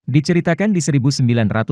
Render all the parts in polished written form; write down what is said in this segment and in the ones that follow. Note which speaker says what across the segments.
Speaker 1: Diceritakan di 1994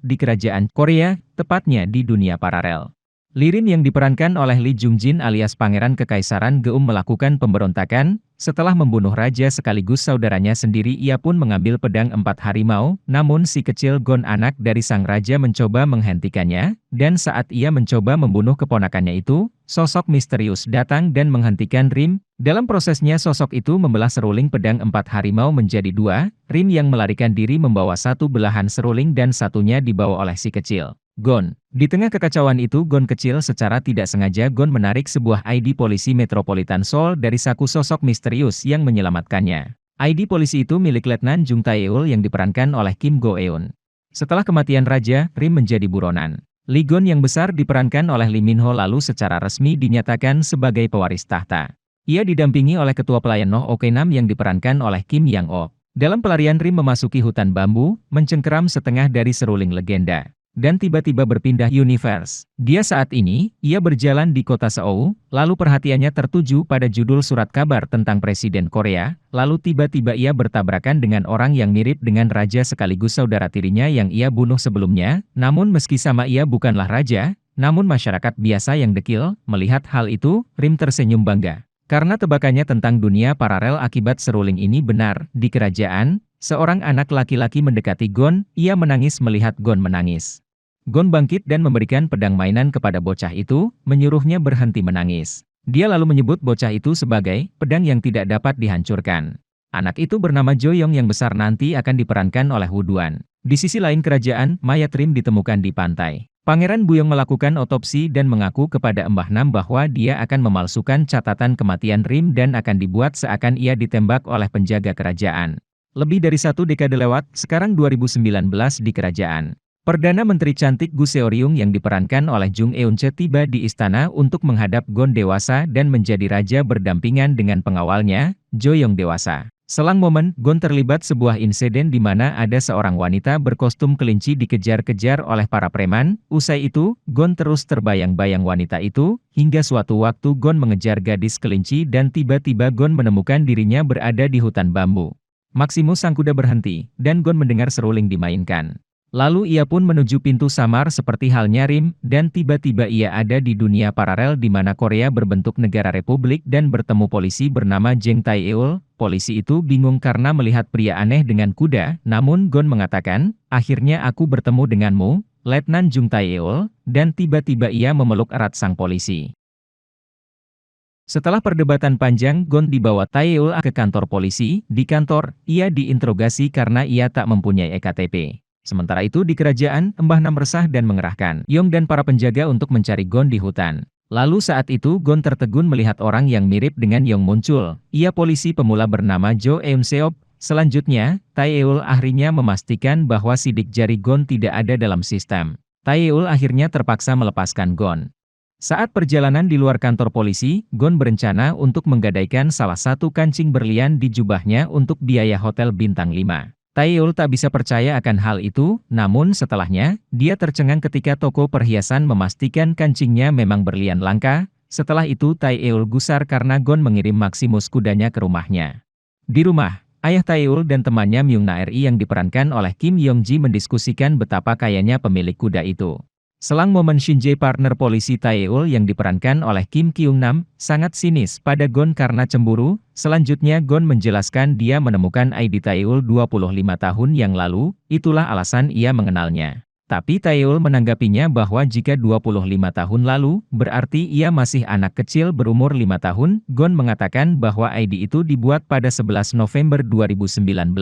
Speaker 1: di kerajaan Korea, tepatnya di dunia paralel. Lirin yang diperankan oleh Lee Jung-jin alias Pangeran Kekaisaran Geum melakukan pemberontakan, setelah membunuh raja sekaligus saudaranya sendiri ia pun mengambil pedang 4 harimau, namun si kecil Gon anak dari sang raja mencoba menghentikannya, dan saat ia mencoba membunuh keponakannya itu, sosok misterius datang dan menghentikan Rim. Dalam prosesnya sosok itu membelah seruling pedang 4 harimau menjadi 2, Rim yang melarikan diri membawa satu belahan seruling dan satunya dibawa oleh si kecil Gon. Di tengah kekacauan itu Gon kecil secara tidak sengaja Gon menarik sebuah ID polisi Metropolitan Seoul dari saku sosok misterius yang menyelamatkannya. ID polisi itu milik Letnan Jung Tae-eul yang diperankan oleh Kim Go-eun. Setelah kematian raja, Rim menjadi buronan. Lee Gon yang besar diperankan oleh Lee Min-ho lalu secara resmi dinyatakan sebagai pewaris tahta. Ia didampingi oleh ketua pelayan Noh Ok-nam yang diperankan oleh Kim Yang-ok. Dalam pelarian Rim memasuki hutan bambu, mencengkeram setengah dari seruling legenda. Dan tiba-tiba berpindah universe. Dia saat ini, ia berjalan di kota Seoul, lalu perhatiannya tertuju pada judul surat kabar tentang Presiden Korea, lalu tiba-tiba ia bertabrakan dengan orang yang mirip dengan raja sekaligus saudara tirinya yang ia bunuh sebelumnya, namun meski sama ia bukanlah raja, namun masyarakat biasa yang dekil, melihat hal itu, Rim tersenyum bangga. Karena tebakannya tentang dunia paralel akibat seruling ini benar, di kerajaan, seorang anak laki-laki mendekati Gon, ia menangis melihat Gon menangis. Gon bangkit dan memberikan pedang mainan kepada bocah itu, menyuruhnya berhenti menangis. Dia lalu menyebut bocah itu sebagai pedang yang tidak dapat dihancurkan. Anak itu bernama Jo Yong yang besar nanti akan diperankan oleh Woo Duan. Di sisi lain kerajaan, mayat Rim ditemukan di pantai. Pangeran Buyong melakukan otopsi dan mengaku kepada Mbah Nam bahwa dia akan memalsukan catatan kematian Rim dan akan dibuat seakan ia ditembak oleh penjaga kerajaan. Lebih dari 1 dekade lewat, sekarang 2019 di kerajaan. Perdana Menteri cantik Gu Seoryung yang diperankan oleh Jung Eun-che tiba di istana untuk menghadap Gon dewasa dan menjadi raja berdampingan dengan pengawalnya, Jo Yong dewasa. Selang momen, Gon terlibat sebuah insiden di mana ada seorang wanita berkostum kelinci dikejar-kejar oleh para preman. Usai itu, Gon terus terbayang-bayang wanita itu, hingga suatu waktu Gon mengejar gadis kelinci dan tiba-tiba Gon menemukan dirinya berada di hutan bambu. Maximus sang kuda berhenti, dan Gon mendengar seruling dimainkan. Lalu ia pun menuju pintu samar seperti halnya Rim, dan tiba-tiba ia ada di dunia paralel di mana Korea berbentuk negara republik dan bertemu polisi bernama Jeng Tae-eul. Polisi itu bingung karena melihat pria aneh dengan kuda, namun Gon mengatakan, akhirnya aku bertemu denganmu, Letnan Jung Tae-eul, dan tiba-tiba ia memeluk erat sang polisi. Setelah perdebatan panjang, Gon dibawa Tae-eul ke kantor polisi. Di kantor, ia diinterogasi karena ia tak mempunyai EKTP. Sementara itu di kerajaan, Mbah Nam resah dan mengerahkan Yong dan para penjaga untuk mencari Gon di hutan. Lalu saat itu Gon tertegun melihat orang yang mirip dengan Yong muncul. Ia polisi pemula bernama Jo Eun-seop. Selanjutnya, Tae-eul akhirnya memastikan bahwa sidik jari Gon tidak ada dalam sistem. Tae-eul akhirnya terpaksa melepaskan Gon. Saat perjalanan di luar kantor polisi, Gon berencana untuk menggadaikan salah satu kancing berlian di jubahnya untuk biaya hotel bintang 5. Tae-eul tak bisa percaya akan hal itu, namun setelahnya, dia tercengang ketika toko perhiasan memastikan kancingnya memang berlian langka. Setelah itu Tae-eul gusar karena Gon mengirim Maximus kudanya ke rumahnya. Di rumah, ayah Tae-eul dan temannya Myung Na-ri yang diperankan oleh Kim Yong-ji mendiskusikan betapa kayanya pemilik kuda itu. Selang momen Shin-jae partner polisi Tae-eul yang diperankan oleh Kim Kyung-nam, sangat sinis pada Gon karena cemburu. Selanjutnya Gon menjelaskan dia menemukan ID Tae-eul 25 tahun yang lalu, itulah alasan ia mengenalnya. Tapi Tae-eul menanggapinya bahwa jika 25 tahun lalu, berarti ia masih anak kecil berumur 5 tahun. Gon mengatakan bahwa ID itu dibuat pada 11 November 2019.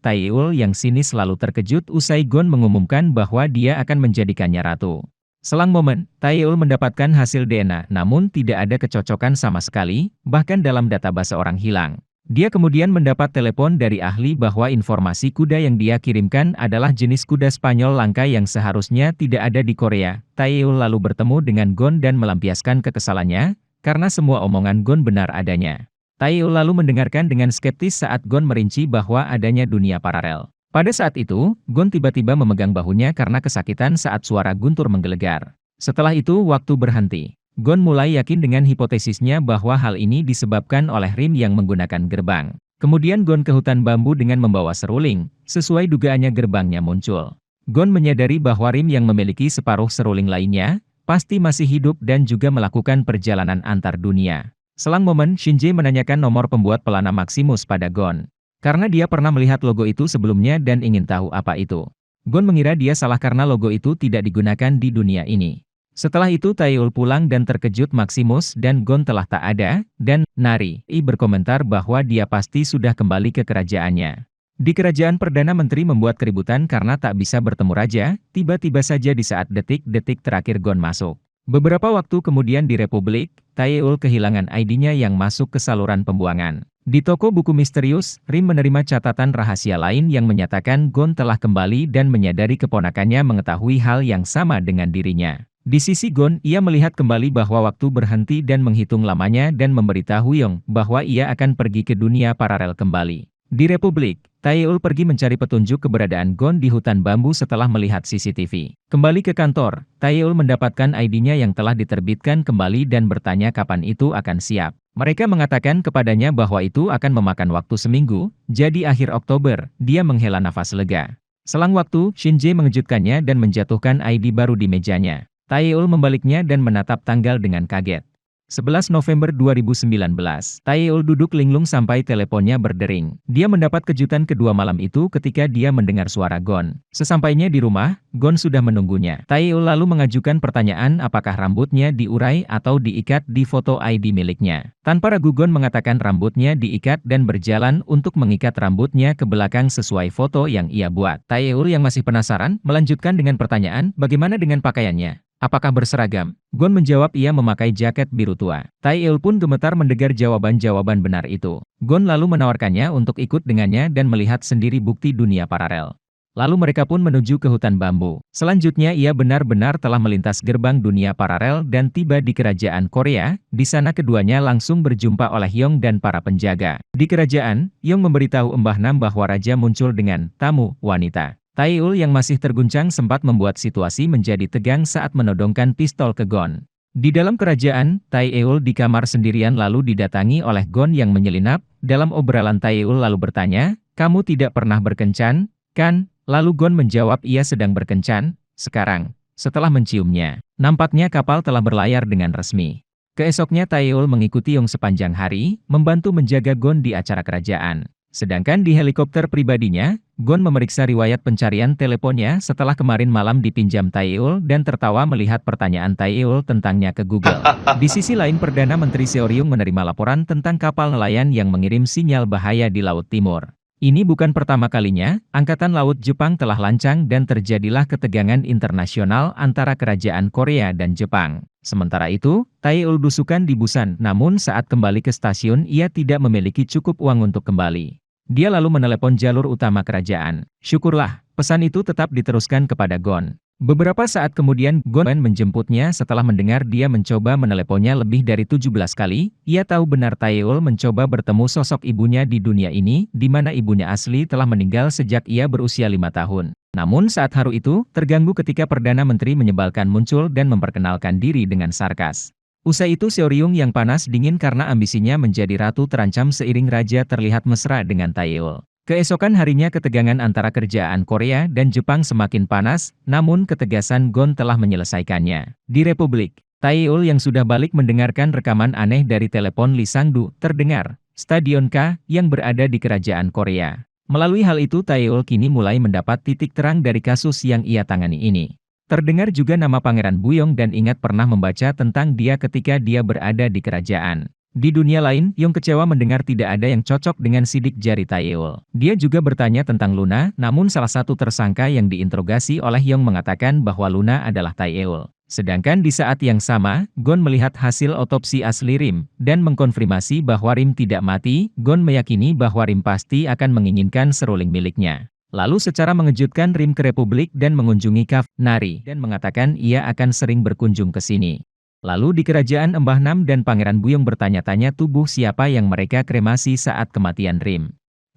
Speaker 1: Tae-eul yang sinis lalu terkejut usai Gon mengumumkan bahwa dia akan menjadikannya ratu. Selang momen, Tae-eul mendapatkan hasil DNA, namun tidak ada kecocokan sama sekali, bahkan dalam database orang hilang. Dia kemudian mendapat telepon dari ahli bahwa informasi kuda yang dia kirimkan adalah jenis kuda Spanyol langka yang seharusnya tidak ada di Korea. Tae-eul lalu bertemu dengan Gon dan melampiaskan kekesalannya, karena semua omongan Gon benar adanya. Tae-eul lalu mendengarkan dengan skeptis saat Gon merinci bahwa adanya dunia paralel. Pada saat itu, Gon tiba-tiba memegang bahunya karena kesakitan saat suara guntur menggelegar. Setelah itu waktu berhenti. Gon mulai yakin dengan hipotesisnya bahwa hal ini disebabkan oleh Rim yang menggunakan gerbang. Kemudian Gon ke hutan bambu dengan membawa seruling, sesuai dugaannya gerbangnya muncul. Gon menyadari bahwa Rim yang memiliki separuh seruling lainnya, pasti masih hidup dan juga melakukan perjalanan antar dunia. Selang momen, Shinji menanyakan nomor pembuat pelana Maximus pada Gon. Karena dia pernah melihat logo itu sebelumnya dan ingin tahu apa itu. Gon mengira dia salah karena logo itu tidak digunakan di dunia ini. Setelah itu Taeul pulang dan terkejut Maximus dan Gon telah tak ada, dan Nari berkomentar bahwa dia pasti sudah kembali ke kerajaannya. Di kerajaan Perdana Menteri membuat keributan karena tak bisa bertemu raja, tiba-tiba saja di saat detik-detik terakhir Gon masuk. Beberapa waktu kemudian di Republik, Taeul kehilangan ID-nya yang masuk ke saluran pembuangan. Di toko buku misterius, Rim menerima catatan rahasia lain yang menyatakan Gon telah kembali dan menyadari keponakannya mengetahui hal yang sama dengan dirinya. Di sisi Gon, ia melihat kembali bahwa waktu berhenti dan menghitung lamanya dan memberitahu Yong bahwa ia akan pergi ke dunia paralel kembali. Di Republik, Taeul pergi mencari petunjuk keberadaan Gon di hutan bambu setelah melihat CCTV. Kembali ke kantor, Taeul mendapatkan ID-nya yang telah diterbitkan kembali dan bertanya kapan itu akan siap. Mereka mengatakan kepadanya bahwa itu akan memakan waktu seminggu, jadi akhir Oktober, dia menghela nafas lega. Selang waktu, Shinji mengejutkannya dan menjatuhkan ID baru di mejanya. Taeul membaliknya dan menatap tanggal dengan kaget. 11 November 2019. Taeul duduk linglung sampai teleponnya berdering. Dia mendapat kejutan kedua malam itu ketika dia mendengar suara Gon. Sesampainya di rumah, Gon sudah menunggunya. Taeul lalu mengajukan pertanyaan apakah rambutnya diurai atau diikat di foto ID miliknya. Tanpa ragu Gon mengatakan rambutnya diikat dan berjalan untuk mengikat rambutnya ke belakang sesuai foto yang ia buat. Taeul yang masih penasaran, melanjutkan dengan pertanyaan, bagaimana dengan pakaiannya? Apakah berseragam? Gon menjawab ia memakai jaket biru tua. Taeul pun gemetar mendengar jawaban-jawaban benar itu. Gon lalu menawarkannya untuk ikut dengannya dan melihat sendiri bukti dunia paralel. Lalu mereka pun menuju ke hutan bambu. Selanjutnya ia benar-benar telah melintas gerbang dunia paralel dan tiba di kerajaan Korea. Di sana keduanya langsung berjumpa oleh Yong dan para penjaga. Di kerajaan, Yong memberitahu Mbah Nam bahwa raja muncul dengan tamu wanita. Taeul yang masih terguncang sempat membuat situasi menjadi tegang saat menodongkan pistol ke Gon. Di dalam kerajaan, Taeul di kamar sendirian lalu didatangi oleh Gon yang menyelinap. Dalam obrolan Taeul lalu bertanya, "Kamu tidak pernah berkencan, kan?" Lalu Gon menjawab ia sedang berkencan, sekarang. Setelah menciumnya, nampaknya kapal telah berlayar dengan resmi. Keesoknya Taeul mengikuti Yong sepanjang hari, membantu menjaga Gon di acara kerajaan. Sedangkan di helikopter pribadinya, Gon memeriksa riwayat pencarian teleponnya setelah kemarin malam dipinjam Taeul dan tertawa melihat pertanyaan Taeul tentangnya ke Google. Di sisi lain Perdana Menteri Seoryung menerima laporan tentang kapal nelayan yang mengirim sinyal bahaya di Laut Timur. Ini bukan pertama kalinya, Angkatan Laut Jepang telah lancang dan terjadilah ketegangan internasional antara kerajaan Korea dan Jepang. Sementara itu, Taeul belusukan di Busan, namun saat kembali ke stasiun ia tidak memiliki cukup uang untuk kembali. Dia lalu menelepon jalur utama kerajaan. Syukurlah, pesan itu tetap diteruskan kepada Gon. Beberapa saat kemudian, Gon menjemputnya setelah mendengar dia mencoba meneleponnya lebih dari 17 kali. Ia tahu benar Taeul mencoba bertemu sosok ibunya di dunia ini, di mana ibunya asli telah meninggal sejak ia berusia 5 tahun. Namun saat haru itu, terganggu ketika Perdana Menteri menyebalkan muncul dan memperkenalkan diri dengan sarkas. Usai itu Seoryung yang panas dingin karena ambisinya menjadi ratu terancam seiring raja terlihat mesra dengan Taeul. Keesokan harinya ketegangan antara kerajaan Korea dan Jepang semakin panas, namun ketegasan Gon telah menyelesaikannya. Di Republik, Taeul yang sudah balik mendengarkan rekaman aneh dari telepon Lee Sang-du terdengar. Stadion K yang berada di kerajaan Korea. Melalui hal itu Taeul kini mulai mendapat titik terang dari kasus yang ia tangani ini. Terdengar juga nama Pangeran Buyong dan ingat pernah membaca tentang dia ketika dia berada di kerajaan. Di dunia lain, Yong kecewa mendengar tidak ada yang cocok dengan sidik jari Taeul. Dia juga bertanya tentang Luna, namun salah satu tersangka yang diinterogasi oleh Yong mengatakan bahwa Luna adalah Taeul. Sedangkan di saat yang sama, Gon melihat hasil otopsi asli Rim, dan mengkonfirmasi bahwa Rim tidak mati. Gon meyakini bahwa Rim pasti akan menginginkan seruling miliknya. Lalu secara mengejutkan Rim ke Republik dan mengunjungi Kaf Nari dan mengatakan ia akan sering berkunjung ke sini. Lalu di kerajaan Mbah Nam dan Pangeran Buyong bertanya-tanya tubuh siapa yang mereka kremasi saat kematian Rim.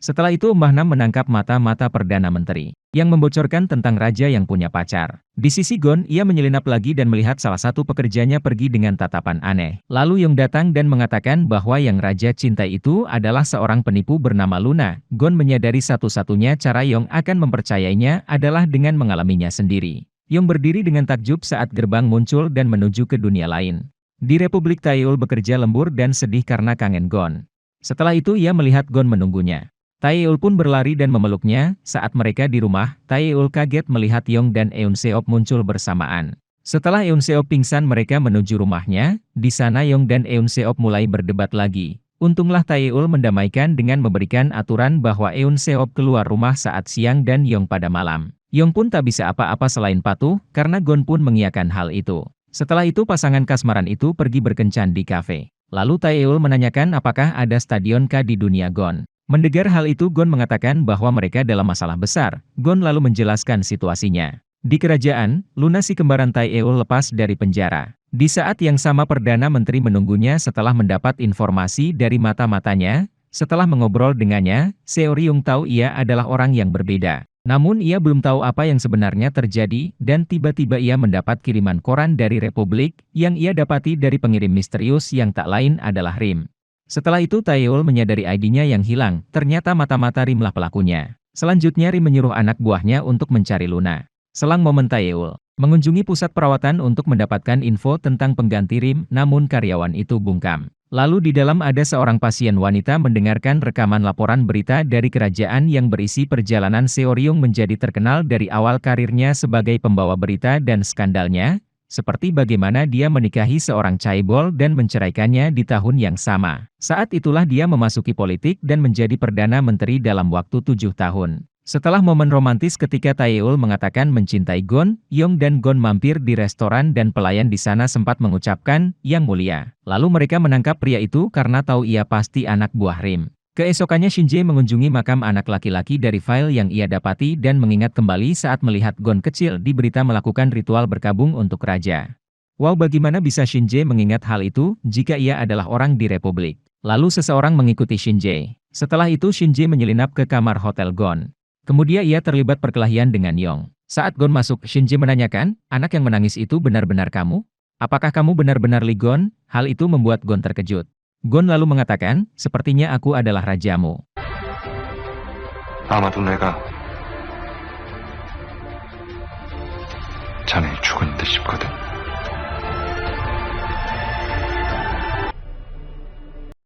Speaker 1: Setelah itu Mbah Nam menangkap mata-mata Perdana Menteri, yang membocorkan tentang raja yang punya pacar. Di sisi Gon, ia menyelinap lagi dan melihat salah satu pekerjanya pergi dengan tatapan aneh. Lalu Yong datang dan mengatakan bahwa yang raja cintai itu adalah seorang penipu bernama Luna. Gon menyadari satu-satunya cara Yong akan mempercayainya adalah dengan mengalaminya sendiri. Yong berdiri dengan takjub saat gerbang muncul dan menuju ke dunia lain. Di Republik Taeul bekerja lembur dan sedih karena kangen Gon. Setelah itu ia melihat Gon menunggunya. Taeul pun berlari dan memeluknya. Saat mereka di rumah, Taeul kaget melihat Yong dan Eun Seop muncul bersamaan. Setelah Eun Seop pingsan mereka menuju rumahnya. Di sana Yong dan Eun Seop mulai berdebat lagi. Untunglah Taeul mendamaikan dengan memberikan aturan bahwa Eun Seop keluar rumah saat siang dan Yong pada malam. Yong pun tak bisa apa-apa selain patuh, karena Gon pun mengiyakan hal itu. Setelah itu pasangan kasmaran itu pergi berkencan di kafe. Lalu Taeul menanyakan apakah ada stadion K di dunia Gon. Mendengar hal itu Gon mengatakan bahwa mereka dalam masalah besar. Gon lalu menjelaskan situasinya. Di kerajaan, Luna si kembaran Taeul lepas dari penjara. Di saat yang sama Perdana Menteri menunggunya setelah mendapat informasi dari mata-matanya. Setelah mengobrol dengannya, Seoryung tahu ia adalah orang yang berbeda. Namun ia belum tahu apa yang sebenarnya terjadi, dan tiba-tiba ia mendapat kiriman koran dari Republik, yang ia dapati dari pengirim misterius yang tak lain adalah Rim. Setelah itu Taeul menyadari ID-nya yang hilang, ternyata mata-mata Rimlah pelakunya. Selanjutnya Rim menyuruh anak buahnya untuk mencari Luna. Selang momen Taeul mengunjungi pusat perawatan untuk mendapatkan info tentang pengganti Rim, namun karyawan itu bungkam. Lalu di dalam ada seorang pasien wanita mendengarkan rekaman laporan berita dari kerajaan yang berisi perjalanan Seoryung menjadi terkenal dari awal karirnya sebagai pembawa berita dan skandalnya, seperti bagaimana dia menikahi seorang chaebol dan menceraikannya di tahun yang sama. Saat itulah dia memasuki politik dan menjadi Perdana Menteri dalam waktu 7 tahun. Setelah momen romantis ketika Taeul mengatakan mencintai Gon, Yong dan Gon mampir di restoran dan pelayan di sana sempat mengucapkan, "Yang mulia." Lalu mereka menangkap pria itu karena tahu ia pasti anak buah Rim. Keesokannya Shinjae mengunjungi makam anak laki-laki dari file yang ia dapati dan mengingat kembali saat melihat Gon kecil di berita melakukan ritual berkabung untuk raja. Wow, bagaimana bisa Shinjae mengingat hal itu jika ia adalah orang di Republik? Lalu seseorang mengikuti Shinjae. Setelah itu Shinjae menyelinap ke kamar hotel Gon. Kemudian ia terlibat perkelahian dengan Yong. Saat Gon masuk, Shinjae menanyakan, "Anak yang menangis itu benar-benar kamu? Apakah kamu benar-benar Lee Gon?" Hal itu membuat Gon terkejut. Gon lalu mengatakan, "Sepertinya aku adalah rajamu."
Speaker 2: 아마도 내가 자네 죽은 듯 싶거든.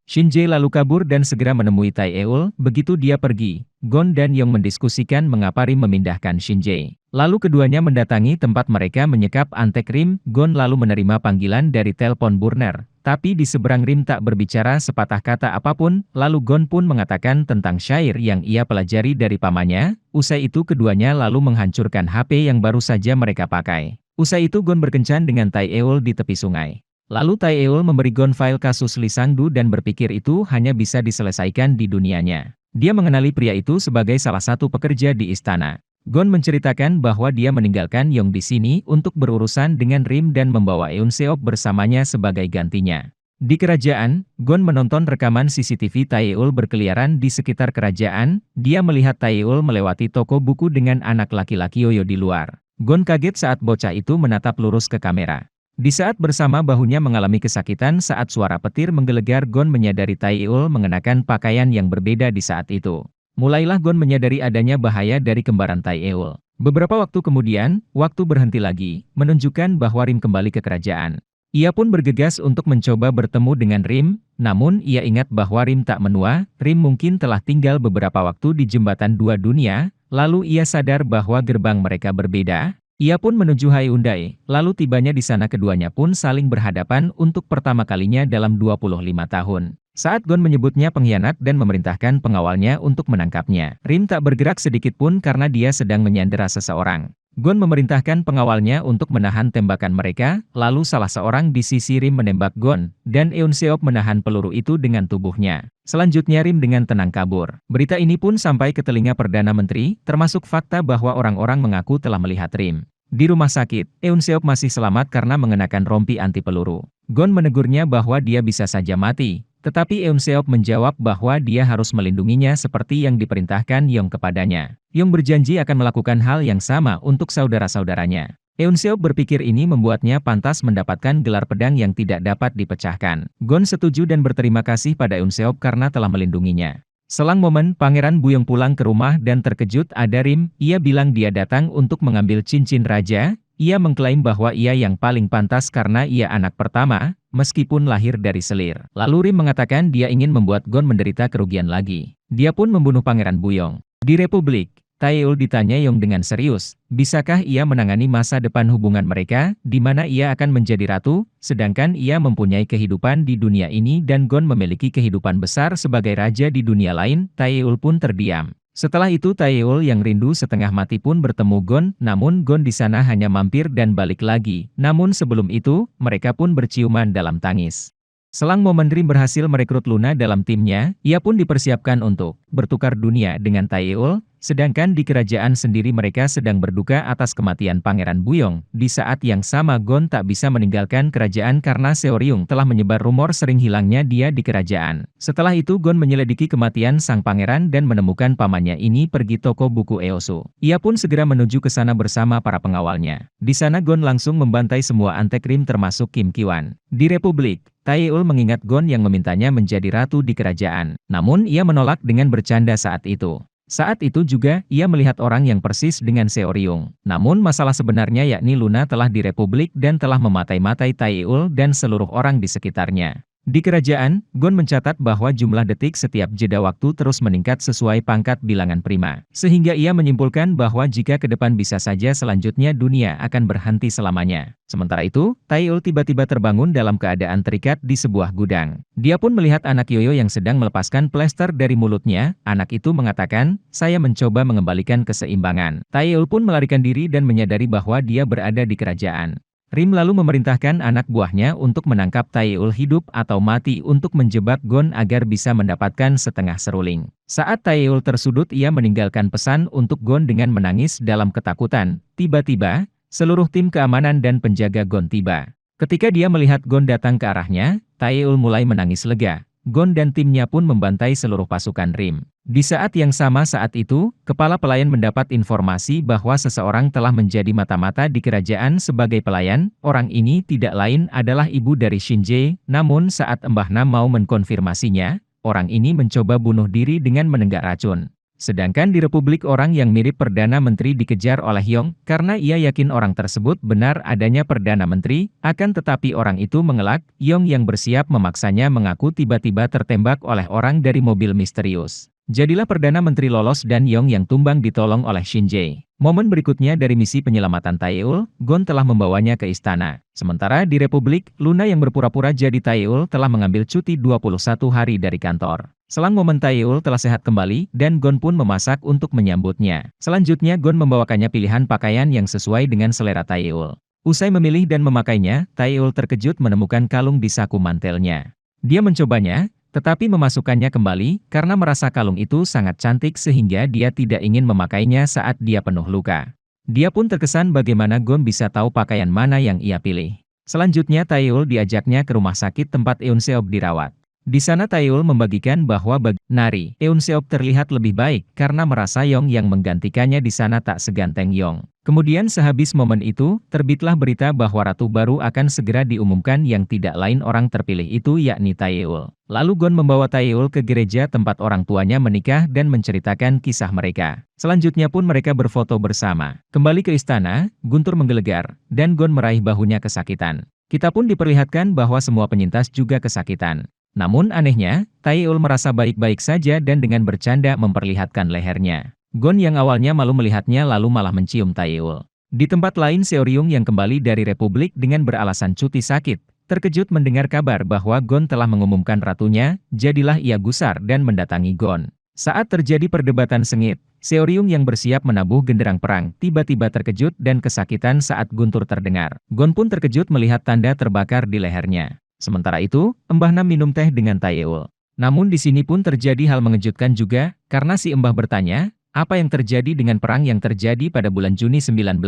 Speaker 1: Shinjae lalu kabur dan segera menemui Taeul. Begitu dia pergi, Gon dan Yong mendiskusikan mengapa Rim memindahkan Shinjae. Lalu keduanya mendatangi tempat mereka menyekap antek Rim. Gon lalu menerima panggilan dari telepon burner. Tapi di seberang Rim tak berbicara sepatah kata apapun. Lalu Gon pun mengatakan tentang syair yang ia pelajari dari pamannya. Usai itu keduanya lalu menghancurkan HP yang baru saja mereka pakai. Usai itu Gon berkencan dengan Taeul di tepi sungai. Lalu Taeul memberi Gon file kasus Lee Sang-du dan berpikir itu hanya bisa diselesaikan di dunianya. Dia mengenali pria itu sebagai salah satu pekerja di istana. Gon menceritakan bahwa dia meninggalkan Yong di sini untuk berurusan dengan Rim dan membawa Eun Seop bersamanya sebagai gantinya. Di kerajaan, Gon menonton rekaman CCTV Taeul berkeliaran di sekitar kerajaan. Dia melihat Taeul melewati toko buku dengan anak laki-laki Yoyo di luar. Gon kaget saat bocah itu menatap lurus ke kamera. Di saat bersama bahunya mengalami kesakitan saat suara petir menggelegar, Gon menyadari Taeul mengenakan pakaian yang berbeda di saat itu. Mulailah Gon menyadari adanya bahaya dari kembaran Taeul. Beberapa waktu kemudian, waktu berhenti lagi, menunjukkan bahwa Rim kembali ke kerajaan. Ia pun bergegas untuk mencoba bertemu dengan Rim, namun ia ingat bahwa Rim tak menua. Rim mungkin telah tinggal beberapa waktu di jembatan dua dunia, lalu ia sadar bahwa gerbang mereka berbeda. Ia pun menuju Hyundai, lalu tibanya di sana keduanya pun saling berhadapan untuk pertama kalinya dalam 25 tahun. Saat Gon menyebutnya pengkhianat dan memerintahkan pengawalnya untuk menangkapnya, Rim tak bergerak sedikit pun karena dia sedang menyandera seseorang. Gon memerintahkan pengawalnya untuk menahan tembakan mereka, lalu salah seorang di sisi Rim menembak Gon, dan Eun Seop menahan peluru itu dengan tubuhnya. Selanjutnya Rim dengan tenang kabur. Berita ini pun sampai ke telinga Perdana Menteri, termasuk fakta bahwa orang-orang mengaku telah melihat Rim. Di rumah sakit, Eun Seop masih selamat karena mengenakan rompi anti peluru. Gon menegurnya bahwa dia bisa saja mati. Tetapi Eun Seop menjawab bahwa dia harus melindunginya seperti yang diperintahkan Yong kepadanya. Yong berjanji akan melakukan hal yang sama untuk saudara-saudaranya. Eun Seop berpikir ini membuatnya pantas mendapatkan gelar pedang yang tidak dapat dipecahkan. Gon setuju dan berterima kasih pada Eun Seop karena telah melindunginya. Selang momen, Pangeran Buyong pulang ke rumah dan terkejut ada Rim. Ia bilang dia datang untuk mengambil cincin raja. Ia mengklaim bahwa ia yang paling pantas karena ia anak pertama, meskipun lahir dari selir. Lalu Rim mengatakan dia ingin membuat Gon menderita kerugian lagi. Dia pun membunuh Pangeran Buyong. Di Republik, Taeul ditanya Yong dengan serius, bisakah ia menangani masa depan hubungan mereka, di mana ia akan menjadi ratu, sedangkan ia mempunyai kehidupan di dunia ini dan Gon memiliki kehidupan besar sebagai raja di dunia lain. Taeul pun terdiam. Setelah itu Taeul yang rindu setengah mati pun bertemu Gon, namun Gon di sana hanya mampir dan balik lagi. Namun sebelum itu, mereka pun berciuman dalam tangis. Selang momen Rim berhasil merekrut Luna dalam timnya, ia pun dipersiapkan untuk bertukar dunia dengan Taeul. Sedangkan di kerajaan sendiri mereka sedang berduka atas kematian Pangeran Buyong. Di saat yang sama Gon tak bisa meninggalkan kerajaan karena Seoryung telah menyebar rumor sering hilangnya dia di kerajaan. Setelah itu Gon menyelidiki kematian sang pangeran dan menemukan pamannya ini pergi toko buku Eosu. Ia pun segera menuju ke sana bersama para pengawalnya. Di sana Gon langsung membantai semua antek Rim termasuk Kim Ki-wan. Di Republik, Taeul mengingat Gon yang memintanya menjadi ratu di kerajaan. Namun ia menolak dengan bercanda saat itu. Saat itu juga, ia melihat orang yang persis dengan Seoryung. Namun masalah sebenarnya yakni Luna telah di Republik dan telah mematai-matai Taeul dan seluruh orang di sekitarnya. Di kerajaan, Gon mencatat bahwa jumlah detik setiap jeda waktu terus meningkat sesuai pangkat bilangan prima. Sehingga ia menyimpulkan bahwa jika ke depan bisa saja selanjutnya dunia akan berhenti selamanya. Sementara itu, Taeul tiba-tiba terbangun dalam keadaan terikat di sebuah gudang. Dia pun melihat anak Yoyo yang sedang melepaskan plester dari mulutnya. Anak itu mengatakan, "Saya mencoba mengembalikan keseimbangan." Taeul pun melarikan diri dan menyadari bahwa dia berada di kerajaan. Rim lalu memerintahkan anak buahnya untuk menangkap Taeul hidup atau mati untuk menjebak Gon agar bisa mendapatkan setengah seruling. Saat Taeul tersudut ia meninggalkan pesan untuk Gon dengan menangis dalam ketakutan. Tiba-tiba, seluruh tim keamanan dan penjaga Gon tiba. Ketika dia melihat Gon datang ke arahnya, Taeul mulai menangis lega. Gon dan timnya pun membantai seluruh pasukan Rim. Di saat yang sama saat itu, kepala pelayan mendapat informasi bahwa seseorang telah menjadi mata-mata di kerajaan sebagai pelayan. Orang ini tidak lain adalah ibu dari Shinjae, namun saat Mbah Nam mau mengkonfirmasinya, orang ini mencoba bunuh diri dengan menenggak racun. Sedangkan di Republik orang yang mirip Perdana Menteri dikejar oleh Yong, karena ia yakin orang tersebut benar adanya Perdana Menteri, akan tetapi orang itu mengelak. Yong yang bersiap memaksanya mengaku tiba-tiba tertembak oleh orang dari mobil misterius. Jadilah Perdana Menteri lolos dan Yong yang tumbang ditolong oleh Shinjae. Momen berikutnya dari misi penyelamatan Taeul, Gon telah membawanya ke istana. Sementara di Republik, Luna yang berpura-pura jadi Taeul telah mengambil cuti 21 hari dari kantor. Selang momen Taeul telah sehat kembali, dan Gon pun memasak untuk menyambutnya. Selanjutnya Gon membawakannya pilihan pakaian yang sesuai dengan selera Taeul. Usai memilih dan memakainya, Taeul terkejut menemukan kalung di saku mantelnya. Dia mencobanya, tetapi memasukkannya kembali, karena merasa kalung itu sangat cantik sehingga dia tidak ingin memakainya saat dia penuh luka. Dia pun terkesan bagaimana Gon bisa tahu pakaian mana yang ia pilih. Selanjutnya Taeul diajaknya ke rumah sakit tempat Eun Seop dirawat. Di sana Taeul membagikan bahwa bagi Nari, Eun Seop terlihat lebih baik karena merasa Yong yang menggantikannya di sana tak seganteng Yong. Kemudian sehabis momen itu, terbitlah berita bahwa ratu baru akan segera diumumkan yang tidak lain orang terpilih itu yakni Taeul. Lalu Gon membawa Taeul ke gereja tempat orang tuanya menikah dan menceritakan kisah mereka. Selanjutnya pun mereka berfoto bersama. Kembali ke istana, Guntur menggelegar, dan Gon meraih bahunya kesakitan. Kita pun diperlihatkan bahwa semua penyintas juga kesakitan. Namun anehnya, Taeul merasa baik-baik saja dan dengan bercanda memperlihatkan lehernya. Gon yang awalnya malu melihatnya lalu malah mencium Taeul. Di tempat lain Seoryung yang kembali dari Republik dengan beralasan cuti sakit, terkejut mendengar kabar bahwa Gon telah mengumumkan ratunya, jadilah ia gusar dan mendatangi Gon. Saat terjadi perdebatan sengit, Seoryung yang bersiap menabuh genderang perang, tiba-tiba terkejut dan kesakitan saat guntur terdengar. Gon pun terkejut melihat tanda terbakar di lehernya. Sementara itu, Mbah Nam minum teh dengan Taeul. Namun di sini pun terjadi hal mengejutkan juga, karena si Mbah bertanya, apa yang terjadi dengan perang yang terjadi pada bulan Juni 1950?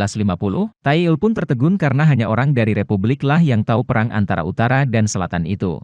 Speaker 1: Taeul pun tertegun karena hanya orang dari Republik lah yang tahu perang antara utara dan selatan itu.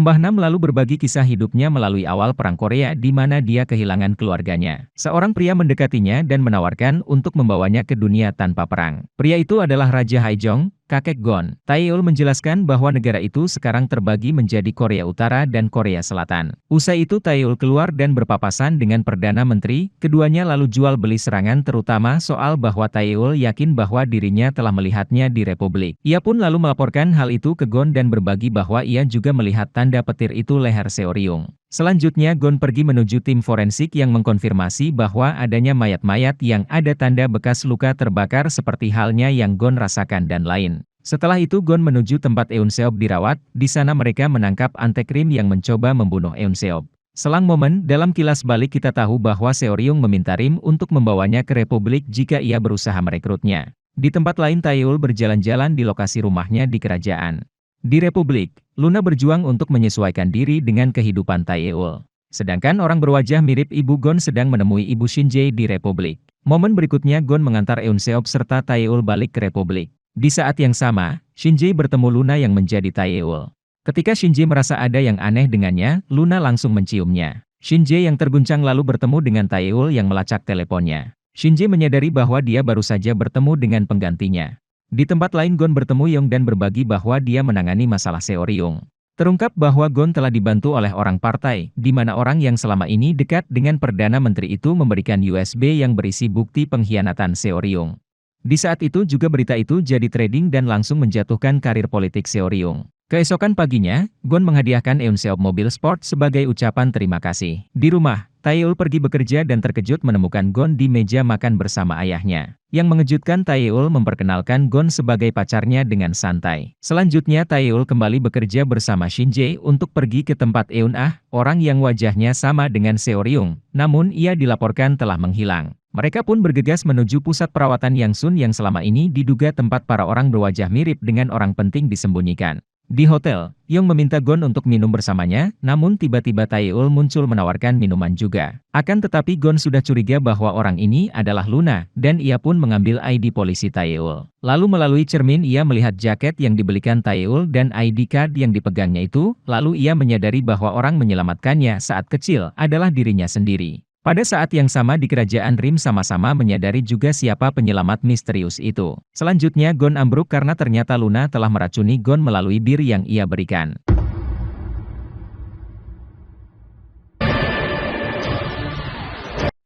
Speaker 1: Mbah Nam lalu berbagi kisah hidupnya melalui awal Perang Korea di mana dia kehilangan keluarganya. Seorang pria mendekatinya dan menawarkan untuk membawanya ke dunia tanpa perang. Pria itu adalah Raja Haejong, kakek Gon. Taeul menjelaskan bahwa negara itu sekarang terbagi menjadi Korea Utara dan Korea Selatan. Usai itu Taeul keluar dan berpapasan dengan Perdana Menteri, keduanya lalu jual beli serangan terutama soal bahwa Taeul yakin bahwa dirinya telah melihatnya di Republik. Ia pun lalu melaporkan hal itu ke Gon dan berbagi bahwa ia juga melihat tanda petir itu leher Seoryung. Selanjutnya Gon pergi menuju tim forensik yang mengkonfirmasi bahwa adanya mayat-mayat yang ada tanda bekas luka terbakar seperti halnya yang Gon rasakan dan lain. Setelah itu Gon menuju tempat Eun Seop dirawat, di sana mereka menangkap Antaekrim yang mencoba membunuh Eun Seop. Selang momen, dalam kilas balik kita tahu bahwa Seoryung meminta Rim untuk membawanya ke Republik jika ia berusaha merekrutnya. Di tempat lain Taeul berjalan-jalan di lokasi rumahnya di kerajaan. Di Republik, Luna berjuang untuk menyesuaikan diri dengan kehidupan Taeul. Sedangkan orang berwajah mirip ibu Gon sedang menemui ibu Shinjae di Republik. Momen berikutnya Gon mengantar Eun Seop serta Taeul balik ke Republik. Di saat yang sama, Shinjae bertemu Luna yang menjadi Taeul. Ketika Shinjae merasa ada yang aneh dengannya, Luna langsung menciumnya. Shinjae yang terguncang lalu bertemu dengan Taeul yang melacak teleponnya. Shinjae menyadari bahwa dia baru saja bertemu dengan penggantinya. Di tempat lain Gon bertemu Yong dan berbagi bahwa dia menangani masalah Seoryung. Terungkap bahwa Gon telah dibantu oleh orang partai, di mana orang yang selama ini dekat dengan Perdana Menteri itu memberikan USB yang berisi bukti pengkhianatan Seoryung. Di saat itu juga berita itu jadi trading dan langsung menjatuhkan karir politik Seoryung. Keesokan paginya, Gon menghadiahkan Eun Seop mobil sport sebagai ucapan terima kasih. Di rumah, Taeul pergi bekerja dan terkejut menemukan Gon di meja makan bersama ayahnya. Yang mengejutkan Taeul memperkenalkan Gon sebagai pacarnya dengan santai. Selanjutnya Taeul kembali bekerja bersama Shinjae untuk pergi ke tempat Eun Ah, orang yang wajahnya sama dengan Seoryung, namun ia dilaporkan telah menghilang. Mereka pun bergegas menuju pusat perawatan Yangsun yang selama ini diduga tempat para orang berwajah mirip dengan orang penting disembunyikan. Di hotel, Yong meminta Gon untuk minum bersamanya, namun tiba-tiba Taeul muncul menawarkan minuman juga. Akan tetapi Gon sudah curiga bahwa orang ini adalah Luna, dan ia pun mengambil ID polisi Taeul. Lalu melalui cermin ia melihat jaket yang dibelikan Taeul dan ID card yang dipegangnya itu, lalu ia menyadari bahwa orang menyelamatkannya saat kecil adalah dirinya sendiri. Pada saat yang sama di kerajaan Rim sama-sama menyadari juga siapa penyelamat misterius itu. Selanjutnya Gon ambruk karena ternyata Luna telah meracuni Gon melalui bir yang ia berikan.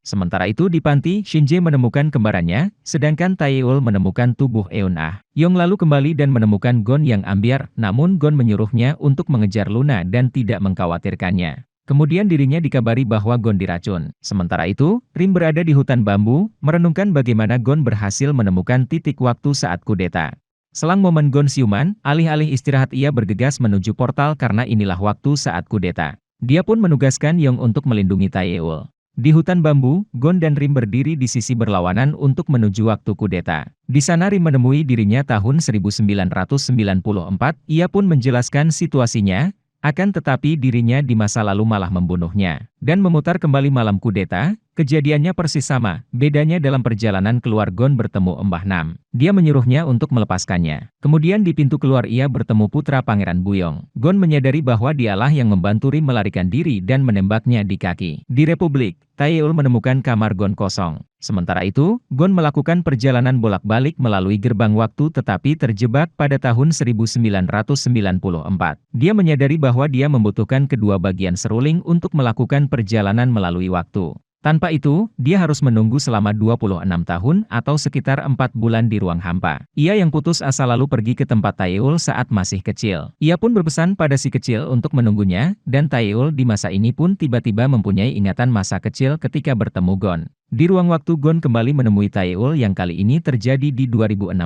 Speaker 1: Sementara itu di panti, Shinjae menemukan kembarannya, sedangkan Taeul menemukan tubuh Eun Ah. Yong lalu kembali dan menemukan Gon yang ambyar, namun Gon menyuruhnya untuk mengejar Luna dan tidak mengkhawatirkannya. Kemudian dirinya dikabari bahwa Gon diracun. Sementara itu, Rim berada di hutan bambu, merenungkan bagaimana Gon berhasil menemukan titik waktu saat kudeta. Selang momen Gon siuman, alih-alih istirahat ia bergegas menuju portal karena inilah waktu saat kudeta. Dia pun menugaskan Yong untuk melindungi Taeul. Di hutan bambu, Gon dan Rim berdiri di sisi berlawanan untuk menuju waktu kudeta. Di sana Rim menemui dirinya tahun 1994, ia pun menjelaskan situasinya, akan tetapi dirinya di masa lalu malah membunuhnya. Dan memutar kembali malam kudeta, kejadiannya persis sama, bedanya dalam perjalanan keluar Gon bertemu Mbah Nam. Dia menyuruhnya untuk melepaskannya. Kemudian di pintu keluar ia bertemu putra Pangeran Buyong. Gon menyadari bahwa dialah yang membantu Rim melarikan diri dan menembaknya di kaki. Di Republik, Taeul menemukan kamar Gon kosong. Sementara itu, Gon melakukan perjalanan bolak-balik melalui gerbang waktu tetapi terjebak pada tahun 1994. Dia menyadari bahwa dia membutuhkan kedua bagian seruling untuk melakukan perjalanan melalui waktu. Tanpa itu, dia harus menunggu selama 26 tahun atau sekitar 4 bulan di ruang hampa. Ia yang putus asa lalu pergi ke tempat Taeul saat masih kecil. Ia pun berpesan pada si kecil untuk menunggunya, dan Taeul di masa ini pun tiba-tiba mempunyai ingatan masa kecil ketika bertemu Gon. Di ruang waktu Gon kembali menemui Taeul yang kali ini terjadi di 2016.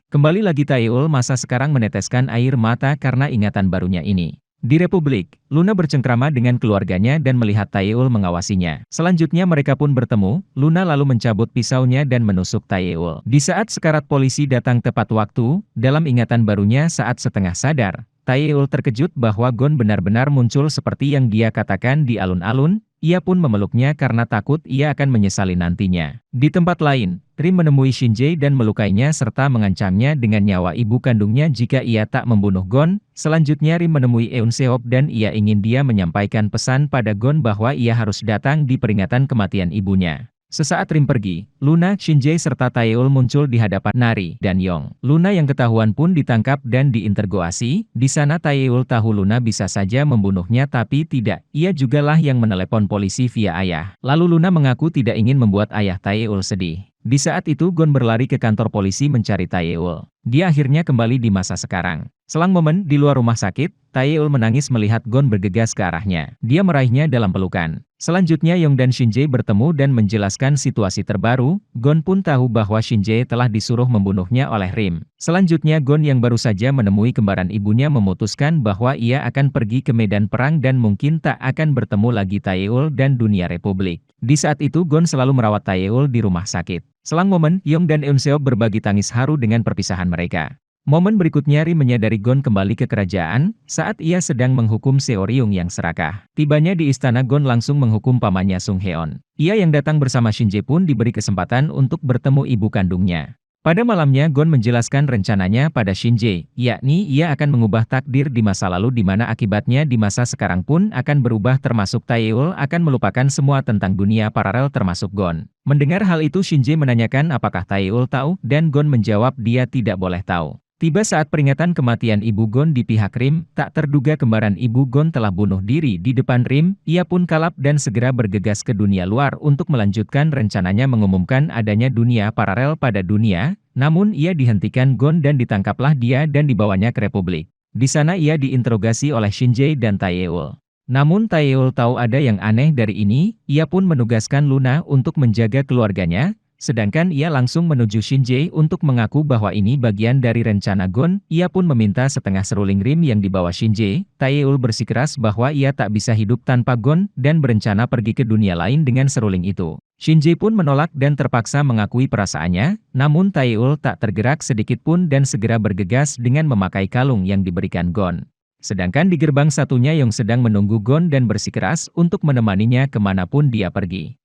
Speaker 1: Kembali lagi Taeul masa sekarang meneteskan air mata karena ingatan barunya ini. Di Republik, Luna bercengkrama dengan keluarganya dan melihat Taeul mengawasinya. Selanjutnya mereka pun bertemu, Luna lalu mencabut pisaunya dan menusuk Taeul. Di saat sekarat polisi datang tepat waktu, dalam ingatan barunya saat setengah sadar, Taeul terkejut bahwa Gon benar-benar muncul seperti yang dia katakan di alun-alun, ia pun memeluknya karena takut ia akan menyesali nantinya. Di tempat lain, Rim menemui Shinji dan melukainya serta mengancamnya dengan nyawa ibu kandungnya jika ia tak membunuh Gon. Selanjutnya Rim menemui Eunseop dan ia ingin dia menyampaikan pesan pada Gon bahwa ia harus datang di peringatan kematian ibunya. Sesaat Rim pergi, Luna, Shinji serta Taeul muncul di hadapan Nari dan Yong. Luna yang ketahuan pun ditangkap dan diinterogasi. Di sana Taeul tahu Luna bisa saja membunuhnya tapi tidak. Ia jugalah yang menelepon polisi via ayah. Lalu Luna mengaku tidak ingin membuat ayah Taeul sedih. Di saat itu Gon berlari ke kantor polisi mencari Taeul. Dia akhirnya kembali di masa sekarang. Selang momen di luar rumah sakit, Taeul menangis melihat Gon bergegas ke arahnya. Dia meraihnya dalam pelukan. Selanjutnya Yong dan Shinji bertemu dan menjelaskan situasi terbaru. Gon pun tahu bahwa Shinji telah disuruh membunuhnya oleh Rim. Selanjutnya Gon yang baru saja menemui kembaran ibunya memutuskan bahwa ia akan pergi ke medan perang dan mungkin tak akan bertemu lagi Taeul dan dunia Republik. Di saat itu Gon selalu merawat Taeul di rumah sakit. Selang momen, Yong dan Eunseop berbagi tangis haru dengan perpisahan mereka. Momen berikutnya Rim menyadari Gon kembali ke kerajaan, saat ia sedang menghukum Seoryung yang serakah. Tibanya di istana Gon langsung menghukum pamannya Sung Heon. Ia yang datang bersama Shinji pun diberi kesempatan untuk bertemu ibu kandungnya. Pada malamnya Gon menjelaskan rencananya pada Shinji, yakni ia akan mengubah takdir di masa lalu di mana akibatnya di masa sekarang pun akan berubah termasuk Taeul akan melupakan semua tentang dunia paralel termasuk Gon. Mendengar hal itu Shinji menanyakan apakah Taeul tahu dan Gon menjawab dia tidak boleh tahu. Tiba saat peringatan kematian ibu Gon di pihak Rim, tak terduga kembaran ibu Gon telah bunuh diri di depan Rim, ia pun kalap dan segera bergegas ke dunia luar untuk melanjutkan rencananya mengumumkan adanya dunia paralel pada dunia, namun ia dihentikan Gon dan ditangkaplah dia dan dibawanya ke Republik. Di sana ia diinterogasi oleh Shinji dan Taeul. Namun Taeul tahu ada yang aneh dari ini, ia pun menugaskan Luna untuk menjaga keluarganya, sedangkan ia langsung menuju Shinji untuk mengaku bahwa ini bagian dari rencana Gon. Ia pun meminta setengah seruling Rim yang dibawa Shinji. Taeul bersikeras bahwa ia tak bisa hidup tanpa Gon dan berencana pergi ke dunia lain dengan seruling itu. Shinji pun menolak dan terpaksa mengakui perasaannya, namun Taeul tak tergerak sedikit pun dan segera bergegas dengan memakai kalung yang diberikan Gon. Sedangkan di gerbang satunya yang sedang menunggu Gon dan bersikeras untuk menemaninya kemanapun dia pergi.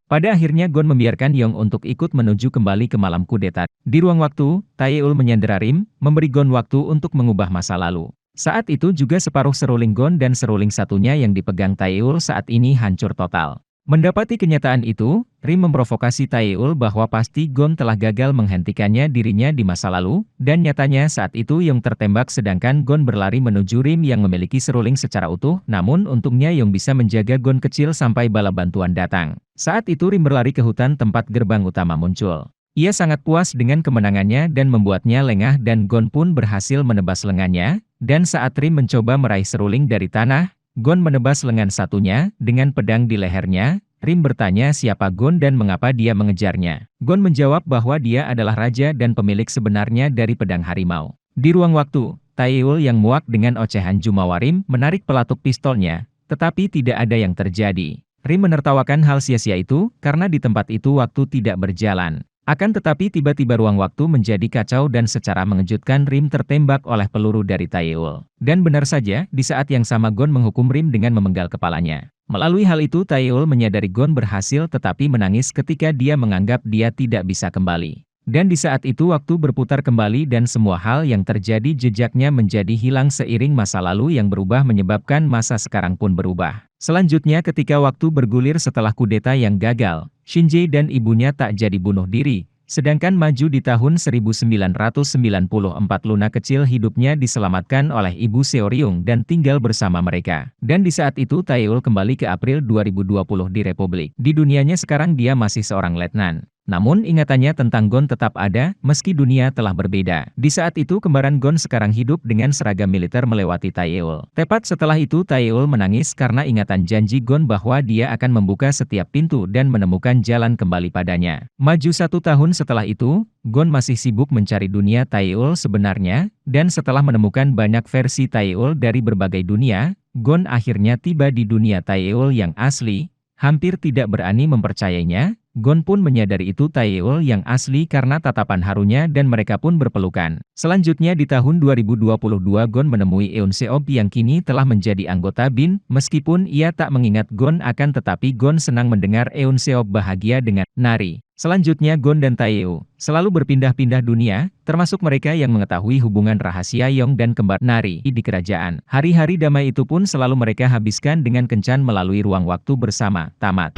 Speaker 1: Pada akhirnya Gon membiarkan Yong untuk ikut menuju kembali ke malam kudeta. Di ruang waktu, Taeul menyandera Rim, memberi Gon waktu untuk mengubah masa lalu. Saat itu juga separuh seruling Gon dan seruling satunya yang dipegang Taeul saat ini hancur total. Mendapati kenyataan itu, Rim memprovokasi Taeul bahwa pasti Gon telah gagal menghentikannya dirinya di masa lalu, dan nyatanya saat itu Yong tertembak sedangkan Gon berlari menuju Rim yang memiliki seruling secara utuh, namun untungnya Yong bisa menjaga Gon kecil sampai bala bantuan datang. Saat itu Rim berlari ke hutan tempat gerbang utama muncul. Ia sangat puas dengan kemenangannya dan membuatnya lengah dan Gon pun berhasil menebas lengannya, dan saat Rim mencoba meraih seruling dari tanah, Gon menebas lengan satunya, dengan pedang di lehernya. Rim bertanya siapa Gon dan mengapa dia mengejarnya. Gon menjawab bahwa dia adalah raja dan pemilik sebenarnya dari pedang harimau. Di ruang waktu, Taeul yang muak dengan ocehan jumawa Rim menarik pelatuk pistolnya, tetapi tidak ada yang terjadi. Rim menertawakan hal sia-sia itu, karena di tempat itu waktu tidak berjalan. Akan tetapi tiba-tiba ruang waktu menjadi kacau dan secara mengejutkan Rim tertembak oleh peluru dari Taeul. Dan benar saja, di saat yang sama Gon menghukum Rim dengan memenggal kepalanya. Melalui hal itu Taeul menyadari Gon berhasil tetapi menangis ketika dia menganggap dia tidak bisa kembali. Dan di saat itu waktu berputar kembali dan semua hal yang terjadi jejaknya menjadi hilang seiring masa lalu yang berubah menyebabkan masa sekarang pun berubah. Selanjutnya ketika waktu bergulir setelah kudeta yang gagal, Shinji dan ibunya tak jadi bunuh diri. Sedangkan maju di tahun 1994 Luna kecil hidupnya diselamatkan oleh ibu Seoryung dan tinggal bersama mereka. Dan di saat itu Taeul kembali ke April 2020 di Republik. Di dunianya sekarang dia masih seorang letnan. Namun ingatannya tentang Gon tetap ada, meski dunia telah berbeda. Di saat itu kembaran Gon sekarang hidup dengan seragam militer melewati Taeul. Tepat setelah itu Taeul menangis karena ingatan janji Gon bahwa dia akan membuka setiap pintu dan menemukan jalan kembali padanya. Maju 1 tahun setelah itu, Gon masih sibuk mencari dunia Taeul sebenarnya, dan setelah menemukan banyak versi Taeul dari berbagai dunia, Gon akhirnya tiba di dunia Taeul yang asli. Hampir tidak berani mempercayainya, Gon pun menyadari itu Taeyeol yang asli karena tatapan harunya dan mereka pun berpelukan. Selanjutnya di tahun 2022 Gon menemui Eun Seop yang kini telah menjadi anggota BIN, meskipun ia tak mengingat Gon akan tetapi Gon senang mendengar Eun Seop bahagia dengan Nari. Selanjutnya Gon dan Taeyeol selalu berpindah-pindah dunia, termasuk mereka yang mengetahui hubungan rahasia Yong dan kembar Nari di kerajaan. Hari-hari damai itu pun selalu mereka habiskan dengan kencan melalui ruang waktu bersama. Tamat.